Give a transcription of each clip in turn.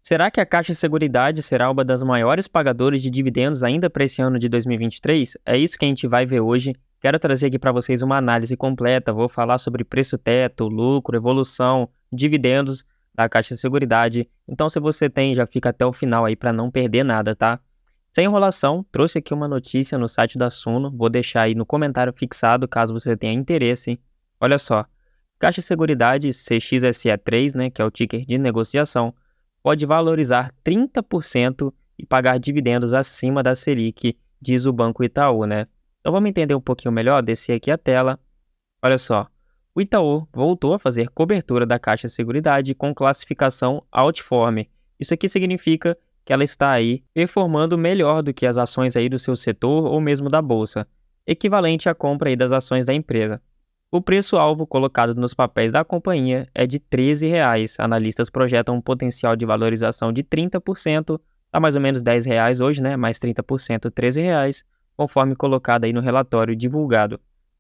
Será que a Caixa Seguridade será uma das maiores pagadoras de dividendos ainda para esse ano de 2023? É isso que a gente vai ver hoje. Quero trazer aqui para vocês uma análise completa. Vou falar sobre preço-teto, lucro, evolução, dividendos da Caixa Seguridade. Então, se você tem, já fica até o final aí para não perder nada, tá? Sem enrolação, trouxe aqui uma notícia no site da Suno. Vou deixar aí no comentário fixado caso você tenha interesse. Olha só, Caixa Seguridade CXSE3, né, que é o ticker de negociação, pode valorizar 30% e pagar dividendos acima da Selic, diz o Banco Itaú, né? Então vamos entender um pouquinho melhor, descer aqui a tela. Olha só, o Itaú voltou a fazer cobertura da Caixa Seguridade com classificação Outperform. Isso aqui significa que ela está aí performando melhor do que as ações aí do seu setor ou mesmo da bolsa, equivalente à compra aí das ações da empresa. O preço-alvo colocado nos papéis da companhia é de R$ 13,00. Analistas projetam um potencial de valorização de 30%, está mais ou menos R$ 10,00 hoje, né? Mais 30%, R$ 13,00, conforme colocado aí no relatório divulgado.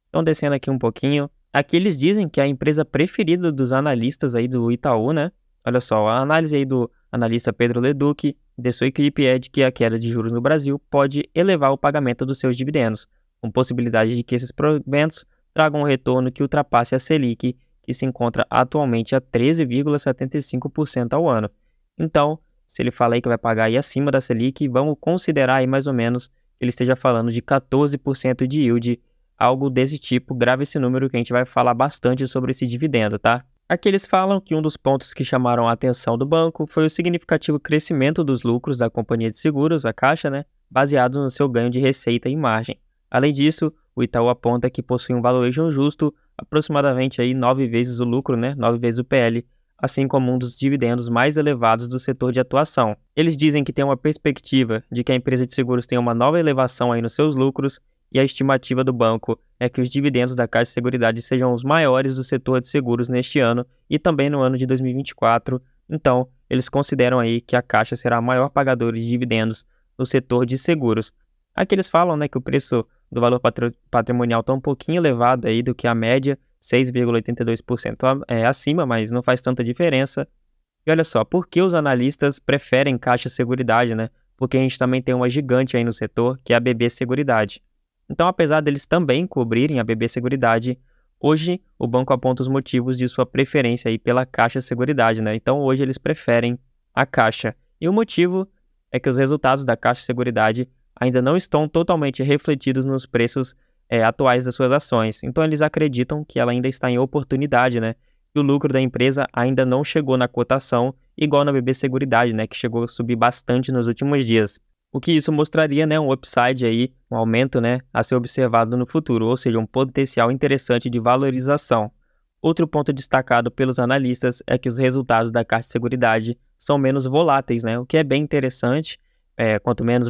Então, descendo aqui um pouquinho, aqui eles dizem que a empresa preferida dos analistas aí do Itaú, né? Olha só, a análise aí do analista Pedro Leduc de sua equipe é de que a queda de juros no Brasil pode elevar o pagamento dos seus dividendos, com possibilidade de que esses proventos tragam um retorno que ultrapasse a Selic, que se encontra atualmente a 13,75% ao ano. Então, se ele fala aí que vai pagar aí acima da Selic, vamos considerar aí mais ou menos que ele esteja falando de 14% de yield, algo desse tipo. Grave esse número que a gente vai falar bastante sobre esse dividendo, tá? Aqui eles falam que um dos pontos que chamaram a atenção do banco foi o significativo crescimento dos lucros da companhia de seguros, a Caixa, né, baseado no seu ganho de receita e margem. Além disso, o Itaú aponta que possui um valuation justo, aproximadamente aí 9 vezes o lucro, né, 9 vezes o PL, assim como um dos dividendos mais elevados do setor de atuação. Eles dizem que tem uma perspectiva de que a empresa de seguros tenha uma nova elevação aí nos seus lucros, e a estimativa do banco é que os dividendos da Caixa de Seguridade sejam os maiores do setor de seguros neste ano e também no ano de 2024. Então, eles consideram aí que a Caixa será a maior pagadora de dividendos no setor de seguros. Aqui eles falam, né, que o preço do valor patrimonial está um pouquinho elevado aí do que a média, 6,82% acima, mas não faz tanta diferença. E olha só, por que os analistas preferem Caixa Seguridade, né? Porque a gente também tem uma gigante aí no setor, que é a BB Seguridade. Então, apesar deles também cobrirem a BB Seguridade, hoje o banco aponta os motivos de sua preferência aí pela Caixa Seguridade, né? Então, hoje eles preferem a Caixa. E o motivo é que os resultados da Caixa Seguridade ainda não estão totalmente refletidos nos preços atuais das suas ações. Então, eles acreditam que ela ainda está em oportunidade, né? E o lucro da empresa ainda não chegou na cotação, igual na BB Seguridade, né? Que chegou a subir bastante nos últimos dias. O que isso mostraria, né, um upside aí, um aumento, né, a ser observado no futuro, ou seja, um potencial interessante de valorização. Outro ponto destacado pelos analistas é que os resultados da Caixa de Seguridade são menos voláteis, né, o que é bem interessante. Quanto menos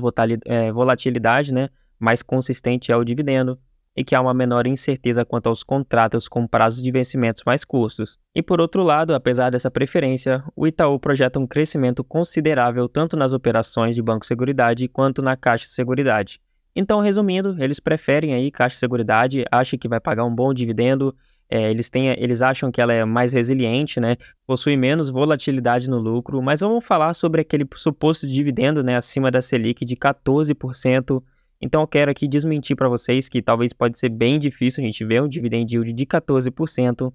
volatilidade, né, mais consistente é o dividendo, e que há uma menor incerteza quanto aos contratos com prazos de vencimentos mais curtos. E por outro lado, apesar dessa preferência, o Itaú projeta um crescimento considerável tanto nas operações de Banco Seguridade quanto na Caixa Seguridade. Então, resumindo, eles preferem aí Caixa Seguridade, acham que vai pagar um bom dividendo, eles acham que ela é mais resiliente, né, possui menos volatilidade no lucro, mas vamos falar sobre aquele suposto dividendo, né, acima da Selic de 14%. Então eu quero aqui desmentir para vocês que talvez pode ser bem difícil a gente ver um dividend yield de 14%.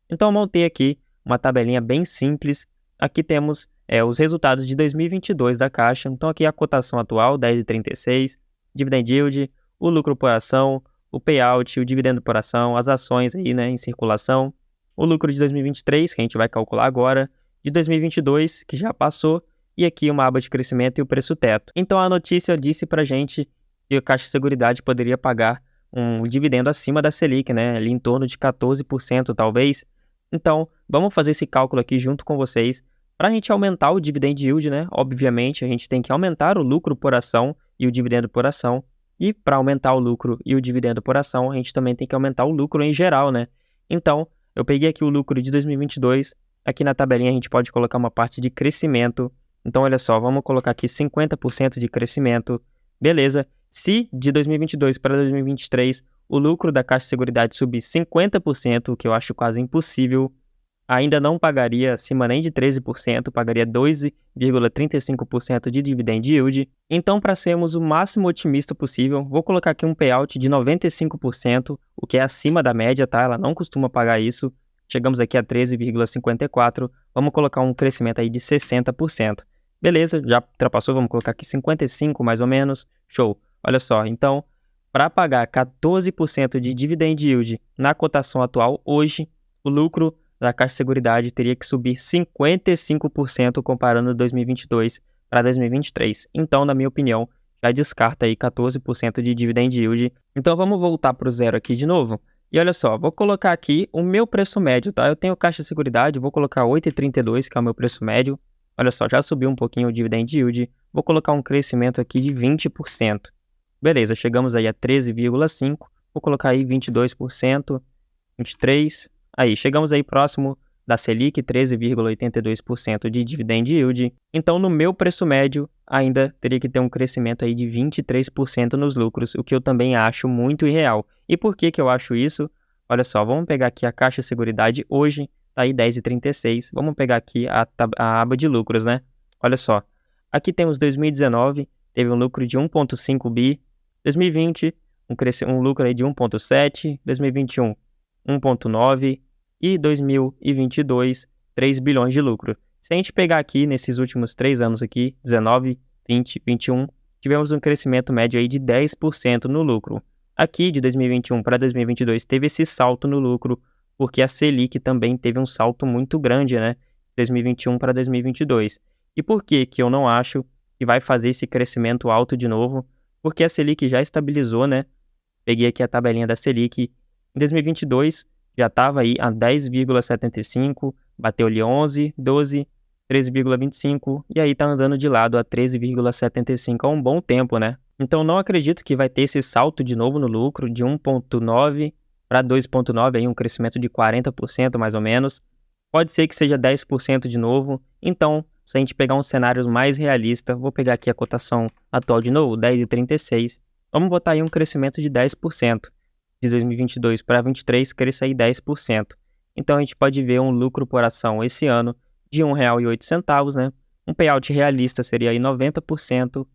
Então eu montei aqui uma tabelinha bem simples. Aqui temos os resultados de 2022 da Caixa. Então aqui a cotação atual, 10,36, dividend yield, o lucro por ação, o payout, o dividendo por ação, as ações aí, né, em circulação, o lucro de 2023, que a gente vai calcular agora, de 2022, que já passou, e aqui uma aba de crescimento e o preço teto. Então a notícia disse pra gente que a Caixa de Seguridade poderia pagar um dividendo acima da Selic, né, ali em torno de 14% talvez. Então, vamos fazer esse cálculo aqui junto com vocês. Para a gente aumentar o dividend yield, né, obviamente a gente tem que aumentar o lucro por ação e o dividendo por ação. E para aumentar o lucro e o dividendo por ação, a gente também tem que aumentar o lucro em geral, né? Então, eu peguei aqui o lucro de 2022, aqui na tabelinha a gente pode colocar uma parte de crescimento. Então, olha só, vamos colocar aqui 50% de crescimento, beleza? Se de 2022 para 2023 o lucro da Caixa de Seguridade subir 50%, o que eu acho quase impossível, ainda não pagaria acima nem de 13%, pagaria 12,35% de dividend yield. Então, para sermos o máximo otimista possível, vou colocar aqui um payout de 95%, o que é acima da média, tá? Ela não costuma pagar isso. Chegamos aqui a 13,54%, vamos colocar um crescimento aí de 60%. Beleza, já ultrapassou, vamos colocar aqui 55% mais ou menos. Show. Olha só, então, para pagar 14% de dividend yield na cotação atual, hoje, o lucro da Caixa Seguridade teria que subir 55% comparando 2022 para 2023. Então, na minha opinião, já descarta aí 14% de dividend yield. Então, vamos voltar para o zero aqui de novo. E olha só, vou colocar aqui o meu preço médio, tá? Eu tenho Caixa Seguridade, vou colocar 8,32, que é o meu preço médio. Olha só, já subiu um pouquinho o dividend yield. Vou colocar um crescimento aqui de 20%. Beleza, chegamos aí a 13,5%. Vou colocar aí 22%, 23%. Aí, chegamos aí próximo da Selic, 13,82% de dividend yield. Então, no meu preço médio, ainda teria que ter um crescimento aí de 23% nos lucros, o que eu também acho muito irreal. E por que que eu acho isso? Olha só, vamos pegar aqui a Caixa Seguridade hoje, tá aí 10,36. Vamos pegar aqui a aba de lucros, né? Olha só, aqui temos 2019, teve um lucro de 1,5 bi. 2020, um lucro aí de 1,7. 2021, 1,9 e 2022, 3 bilhões de lucro. Se a gente pegar aqui nesses últimos 3 anos aqui, 19, 20, 21, tivemos um crescimento médio aí de 10% no lucro. Aqui de 2021 para 2022 teve esse salto no lucro, porque a Selic também teve um salto muito grande, né? 2021 para 2022. E por que que eu não acho que vai fazer esse crescimento alto de novo? Porque a Selic já estabilizou, né? Peguei aqui a tabelinha da Selic. Em 2022 já estava aí a 10,75, bateu ali 11, 12, 13,25 e aí tá andando de lado a 13,75 há um bom tempo, né? Então não acredito que vai ter esse salto de novo no lucro de 1,9 para 2,9, aí um crescimento de 40% mais ou menos. Pode ser que seja 10% de novo. Então, se a gente pegar um cenário mais realista, vou pegar aqui a cotação atual de novo, 10,36. Vamos botar aí um crescimento de 10%. De 2022 para 2023, cresça aí 10%. Então, a gente pode ver um lucro por ação esse ano de R$ 1,08, né? Um payout realista seria aí 90%.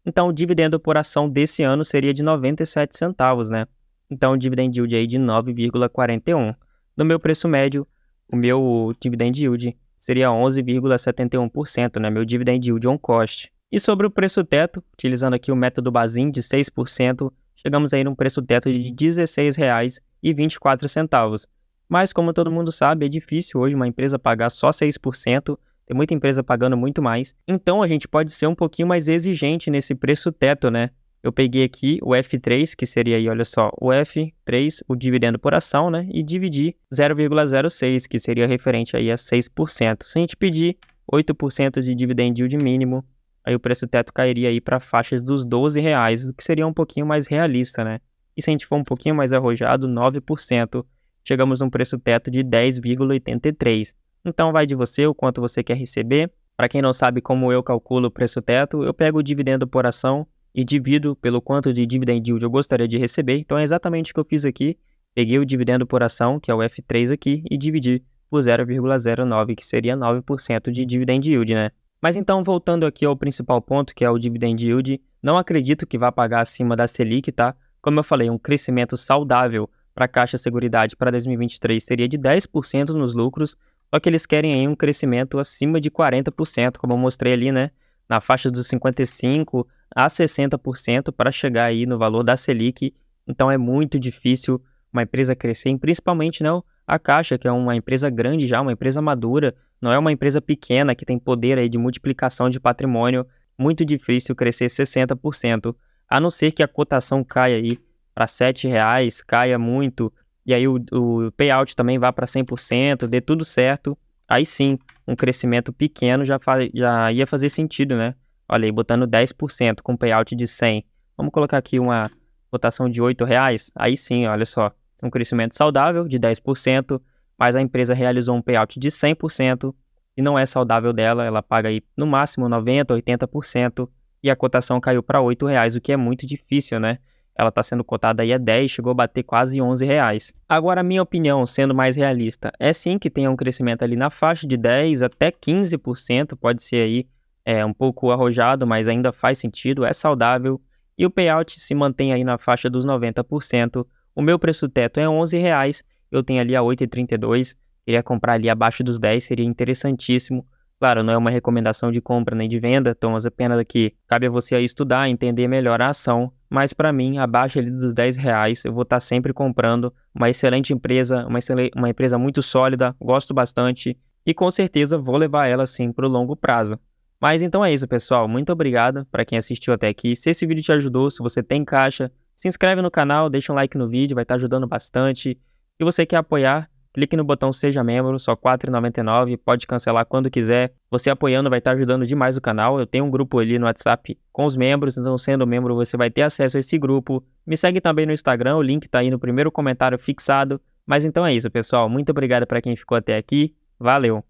Então, o dividendo por ação desse ano seria de 97 centavos, né? Então, o dividend yield aí de 9,41. No meu preço médio, o meu dividend yield seria 11,71%, né? Meu dividend yield on cost. E sobre o preço teto, utilizando aqui o método Bazin de 6%, chegamos aí num preço teto de R$ 16,24. Mas como todo mundo sabe, é difícil hoje uma empresa pagar só 6%, tem muita empresa pagando muito mais. Então a gente pode ser um pouquinho mais exigente nesse preço teto, né? Eu peguei aqui o F3, que seria aí, olha só, o F3, o dividendo por ação, né? E dividir 0,06, que seria referente aí a 6%. Se a gente pedir 8% de dividend yield mínimo, aí o preço teto cairia aí para faixas dos R$ 12, o que seria um pouquinho mais realista, né? E se a gente for um pouquinho mais arrojado, 9%, chegamos num preço teto de 10,83. Então vai de você o quanto você quer receber. Para quem não sabe como eu calculo o preço teto, eu pego o dividendo por ação e divido pelo quanto de dividend yield eu gostaria de receber. Então é exatamente o que eu fiz aqui. Peguei o dividendo por ação, que é o F3 aqui, e dividi por 0,09, que seria 9% de dividend yield, né? Mas então, voltando aqui ao principal ponto, que é o dividend yield, não acredito que vá pagar acima da Selic, tá? Como eu falei, um crescimento saudável para a Caixa Seguridade para 2023 seria de 10% nos lucros, só que eles querem aí um crescimento acima de 40%, como eu mostrei ali, né? Na faixa dos 55% a 60% para chegar aí no valor da Selic. Então é muito difícil uma empresa crescer, e principalmente, né, a Caixa, que é uma empresa grande já, uma empresa madura, não é uma empresa pequena que tem poder aí de multiplicação de patrimônio. Muito difícil crescer 60%, a não ser que a cotação caia aí para R$ 7, caia muito, e aí o payout também vá para 100%, dê tudo certo, aí sim, um crescimento pequeno já ia fazer sentido, né? Olha aí, botando 10% com payout de 100. Vamos colocar aqui uma cotação de R$ 8, aí sim, olha só, um crescimento saudável de 10%, mas a empresa realizou um payout de 100% e não é saudável dela, ela paga aí no máximo 90%, 80% e a cotação caiu para R$ 8, o que é muito difícil, né? ela está sendo cotada aí a 10, chegou a bater quase R$ 11. Agora, a minha opinião, sendo mais realista, é sim que tenha um crescimento ali na faixa de 10 até 15%, pode ser aí um pouco arrojado, mas ainda faz sentido, é saudável, e o payout se mantém aí na faixa dos 90%. O meu preço teto é R$ 11, eu tenho ali a 8,32, queria comprar ali abaixo dos 10, seria interessantíssimo. Claro, não é uma recomendação de compra nem de venda, então é apenas que cabe a você aí estudar, entender melhor a ação, mas para mim, abaixo ali dos R$ 10, eu vou estar sempre comprando uma excelente empresa, uma empresa muito sólida, gosto bastante e com certeza vou levar ela sim para o longo prazo. Mas então é isso, pessoal. Muito obrigado para quem assistiu até aqui. Se esse vídeo te ajudou, se você tem caixa, se inscreve no canal, deixa um like no vídeo, vai estar ajudando bastante. Se você quer apoiar, clique no botão Seja Membro, só R$ 4,99, pode cancelar quando quiser. Você apoiando vai estar ajudando demais o canal. Eu tenho um grupo ali no WhatsApp com os membros, então sendo membro você vai ter acesso a esse grupo. Me segue também no Instagram, o link está aí no primeiro comentário fixado. Mas então é isso, pessoal. Muito obrigado para quem ficou até aqui. Valeu!